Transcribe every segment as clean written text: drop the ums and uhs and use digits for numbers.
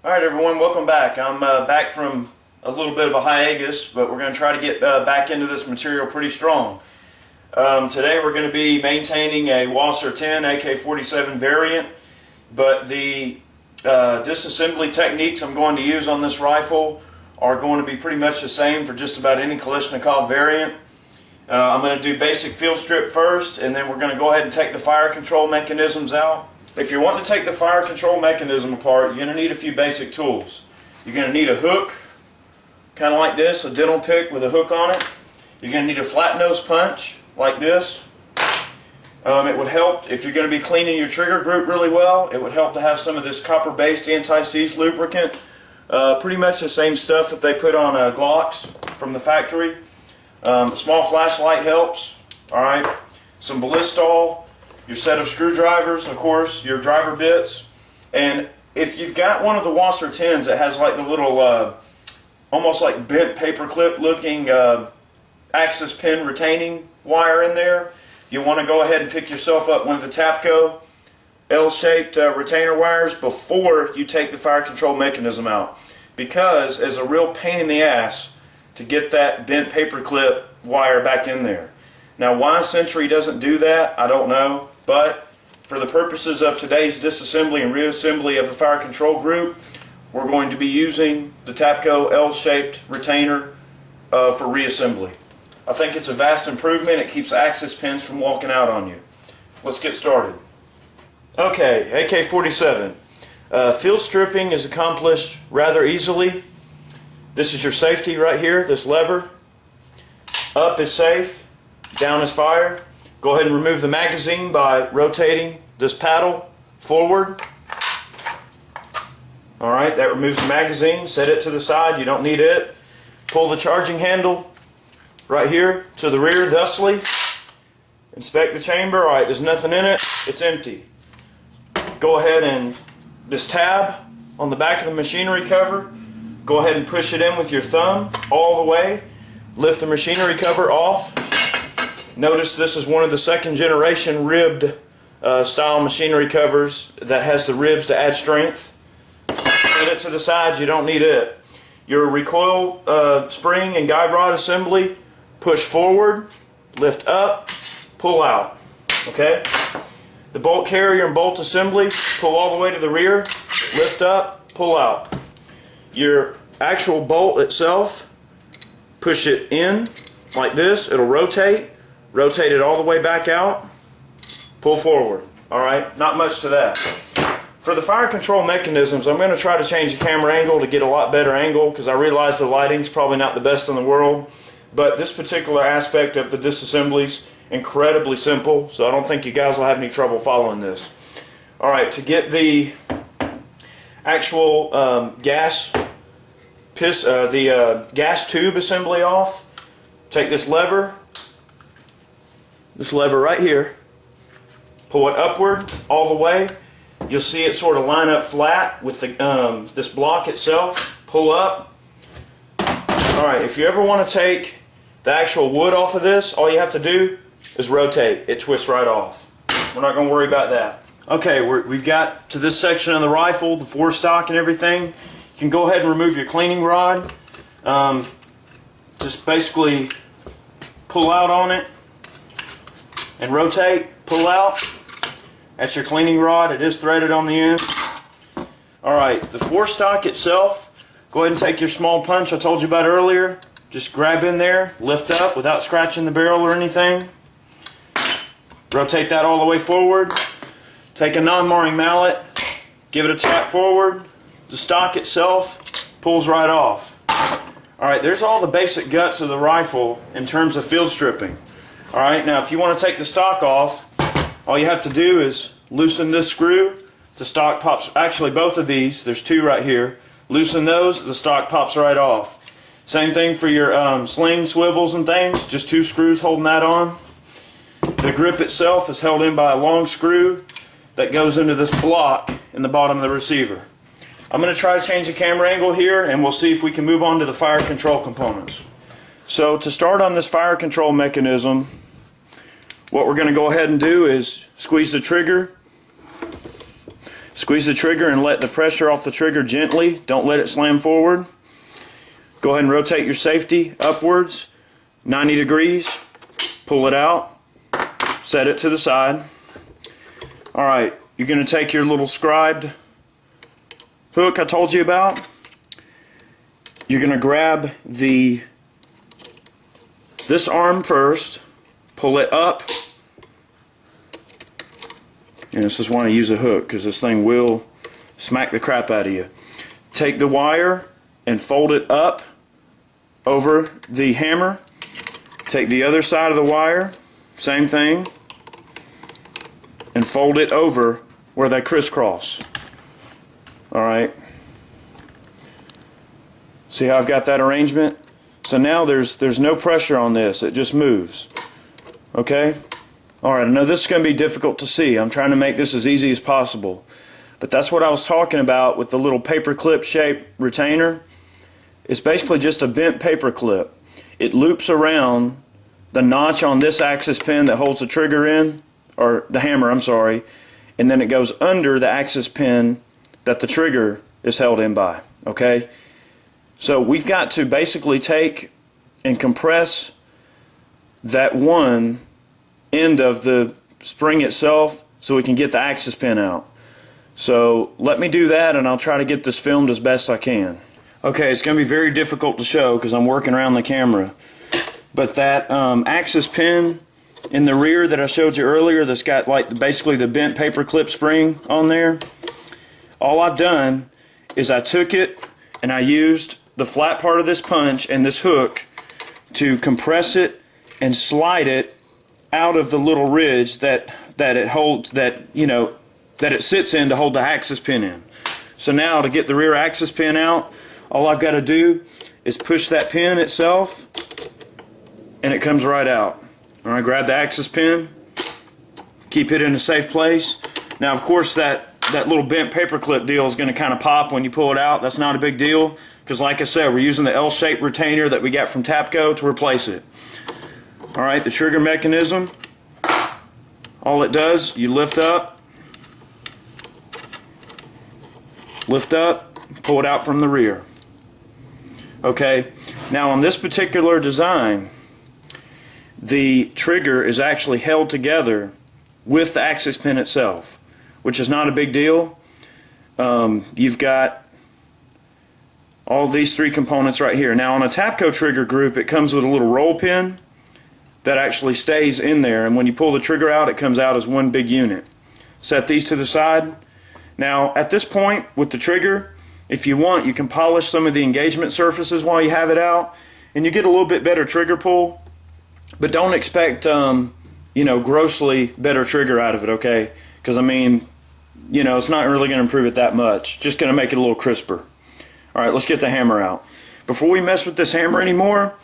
Alright everyone, welcome back. I'm back from a little bit of a hiatus, but we're going to try to get back into this material pretty strong. Today we're going to be maintaining a Wasser 10 AK47 variant, but the disassembly techniques I'm going to use on this rifle are going to be pretty much the same for just about any Kalashnikov variant. I'm going to do basic field strip first, and then we're going to go ahead and take the fire control mechanisms out. If you're wanting to take the fire control mechanism apart, you're going to need a few basic tools. You're going to need a hook, kind of like this, a dental pick with a hook on it. You're going to need a flat nose punch, like this. It would help, if you're going to be cleaning your trigger group really well, it would help to have some of this copper-based anti-seize lubricant. Pretty much the same stuff that they put on Glocks from the factory. A small flashlight helps. Alright, some Ballistol, your set of screwdrivers, of course, your driver bits, and if you've got one of the Wasser 10s that has like the little almost like bent paperclip looking access pin retaining wire in there, you want to go ahead and pick yourself up one of the Tapco L-shaped retainer wires before you take the fire control mechanism out, because it's a real pain in the ass to get that bent paperclip wire back in there. Now why Century doesn't do that, I don't know, but for the purposes of today's disassembly and reassembly of the fire control group, we're going to be using the Tapco L-shaped retainer for reassembly. I think it's a vast improvement. It keeps the access pins from walking out on you. Let's get started. Okay, AK47. Field stripping is accomplished rather easily. This is your safety right here, this lever. Up is safe, down is fire. Go ahead and remove the magazine by rotating this paddle forward. Alright, that removes the magazine. Set it to the side, you don't need it. Pull the charging handle right here to the rear thusly. Inspect the chamber. Alright, there's nothing in it, it's empty. Go ahead and this tab on the back of the machinery cover, go ahead and push it in with your thumb all the way. Lift the machinery cover off. Notice this is one of the second generation ribbed style machinery covers that has the ribs to add strength. Set it to the sides, you don't need it. Your recoil spring and guide rod assembly, push forward, lift up, pull out. Okay? The bolt carrier and bolt assembly, pull all the way to the rear, lift up, pull out. Your actual bolt itself, push it in like this, it'll rotate it all the way back out, pull forward. Alright, not much to that. For the fire control mechanisms, I'm going to try to change the camera angle to get a lot better angle, because I realize the lighting's probably not the best in the world, but this particular aspect of the disassembly's incredibly simple, so I don't think you guys will have any trouble following this. Alright, to get the actual gas tube assembly off, take this lever right here, pull it upward all the way. You'll see it sort of line up flat with the this block itself. Pull up. Alright, if you ever want to take the actual wood off of this, all you have to do is rotate. It twists right off. We're not going to worry about that. Okay, we've got to this section of the rifle, the forestock and everything. You can go ahead and remove your cleaning rod. Just basically pull out on it and rotate, pull out. That's your cleaning rod. It is threaded on the end. Alright, the forestock itself, go ahead and take your small punch I told you about earlier. Just grab in there, lift up without scratching the barrel or anything. Rotate that all the way forward. Take a non-marring mallet, give it a tap forward. The stock itself pulls right off. Alright, there's all the basic guts of the rifle in terms of field stripping. Alright, now if you want to take the stock off, all you have to do is loosen this screw. The stock pops, actually both of these, there's two right here. Loosen those, the stock pops right off. Same thing for your sling swivels and things, just two screws holding that on. The grip itself is held in by a long screw that goes into this block in the bottom of the receiver. I'm going to try to change the camera angle here, and we'll see if we can move on to the fire control components. So to start on this fire control mechanism, what we're going to go ahead and do is squeeze the trigger, Squeeze the trigger and let the pressure off the trigger gently. Don't let it slam forward. Go ahead and rotate your safety upwards, 90 degrees. Pull it out. Set it to the side. Alright, you're going to take your little scribed hook I told you about. You're going to grab this arm first, pull it up, and this is why I use a hook, because this thing will smack the crap out of you. Take the wire and fold it up over the hammer. Take the other side of the wire, same thing, and fold it over where they crisscross. Alright. See how I've got that arrangement? So now there's no pressure on this, it just moves. Okay? Alright, I know this is going to be difficult to see. I'm trying to make this as easy as possible. But that's what I was talking about with the little paper clip shaped retainer. It's basically just a bent paper clip. It loops around the notch on this axis pin that holds the trigger in, or the hammer, I'm sorry, and then it goes under the axis pin that the trigger is held in by. Okay? So we've got to basically take and compress that one end of the spring itself so we can get the axis pin out. So let me do that, and I'll try to get this filmed as best I can. Okay, it's going to be very difficult to show because I'm working around the camera. But that axis pin in the rear that I showed you earlier that's got like basically the bent paper clip spring on there, all I've done is I took it and I used the flat part of this punch and this hook to compress it and slide it out of the little ridge that it holds, that it sits in to hold the axis pin in. So now to get the rear axis pin out, all I've got to do is push that pin itself and it comes right out. Alright, grab the axis pin, keep it in a safe place. Now of course that little bent paper clip deal is going to kind of pop when you pull it out. That's not a big deal because like I said, we're using the L-shaped retainer that we got from Tapco to replace it. Alright, the trigger mechanism, all it does, you lift up, pull it out from the rear. Okay, now on this particular design, the trigger is actually held together with the axis pin itself, which is not a big deal. You've got all these three components right here. Now on a Tapco trigger group, it comes with a little roll pin that actually stays in there, and when you pull the trigger out, it comes out as one big unit. Set these to the side. Now at this point with the trigger, if you want, you can polish some of the engagement surfaces while you have it out, and you get a little bit better trigger pull. But don't expect, grossly better trigger out of it, okay? Because, I mean, it's not really going to improve it that much. Just going to make it a little crisper. Alright, let's get the hammer out. Before we mess with this hammer anymore,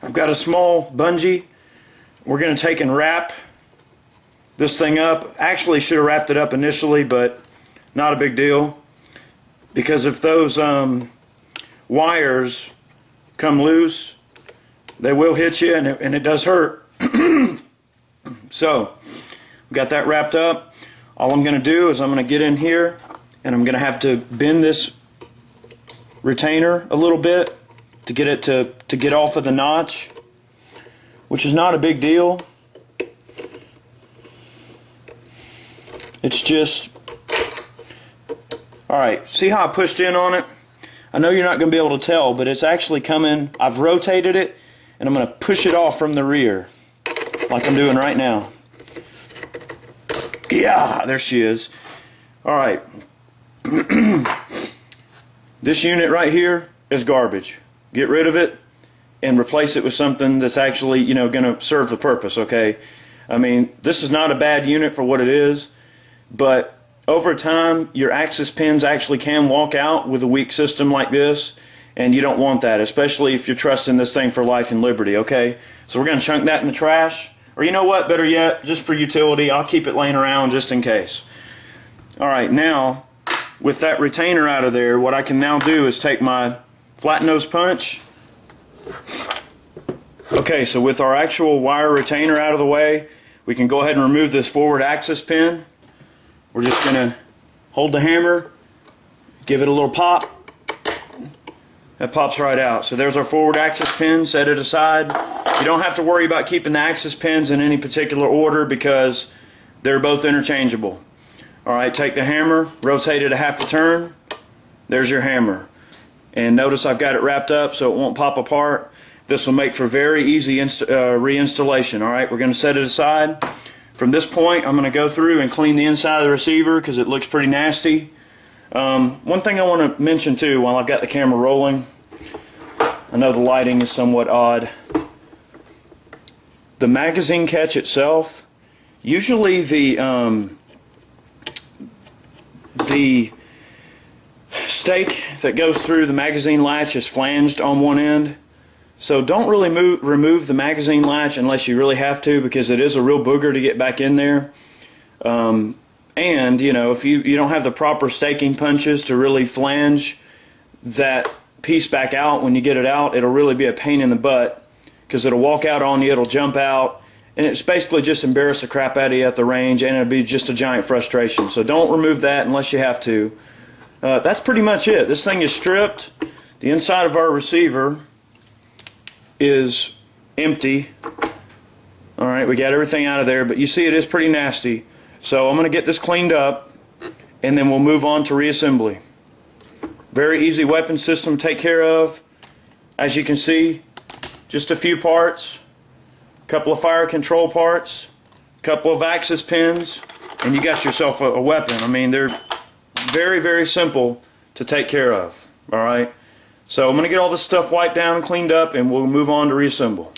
I've got a small bungee. We're going to take and wrap this thing up. Actually, should have wrapped it up initially, but not a big deal. Because if those wires come loose, they will hit you, and it does hurt. So, we got that wrapped up. All I'm going to do is I'm going to get in here, and I'm going to have to bend this retainer a little bit to get it to get off of the notch, which is not a big deal. It's just, alright, see how I pushed in on it? I know you're not going to be able to tell, but it's actually coming. I've rotated it, and I'm going to push it off from the rear, like I'm doing right now. Yeah, there she is. Alright. This unit right here is garbage. Get rid of it and replace it with something that's actually, going to serve the purpose, okay? I mean, this is not a bad unit for what it is, but over time, your axis pins actually can walk out with a weak system like this, and you don't want that, especially if you're trusting this thing for life and liberty, okay? So we're going to chunk that in the trash, or you know what, better yet, just for utility, I'll keep it laying around just in case. Alright, now, with that retainer out of there, what I can now do is take my flat nose punch. Okay, so with our actual wire retainer out of the way, we can go ahead and remove this forward axis pin. We're just going to hold the hammer, give it a little pop. That pops right out. So there's our forward axis pin. Set it aside. You don't have to worry about keeping the axis pins in any particular order because they're both interchangeable. Alright, take the hammer, rotate it a half a turn. There's your hammer. And notice I've got it wrapped up so it won't pop apart. This will make for very easy reinstallation. Alright, we're going to set it aside. From this point, I'm going to go through and clean the inside of the receiver because it looks pretty nasty. One thing I want to mention too while I've got the camera rolling, I know the lighting is somewhat odd. The magazine catch itself, usually the stake that goes through the magazine latch is flanged on one end. So don't really remove the magazine latch unless you really have to, because it is a real booger to get back in there. And, you know, if you don't have the proper staking punches to really flange that piece back out when you get it out, it'll really be a pain in the butt because it'll walk out on you, it'll jump out, and it's basically just embarrass the crap out of you at the range, and it'll be just a giant frustration. So don't remove that unless you have to. That's pretty much it. This thing is stripped. The inside of our receiver is empty. Alright, we got everything out of there, but you see it is pretty nasty. So I'm going to get this cleaned up and then we'll move on to reassembly. Very easy weapon system to take care of. As you can see, just a few parts, a couple of fire control parts, a couple of axis pins, and you got yourself a weapon. I mean, they're very, very simple to take care of. Alright, so I'm going to get all this stuff wiped down and cleaned up and we'll move on to reassemble.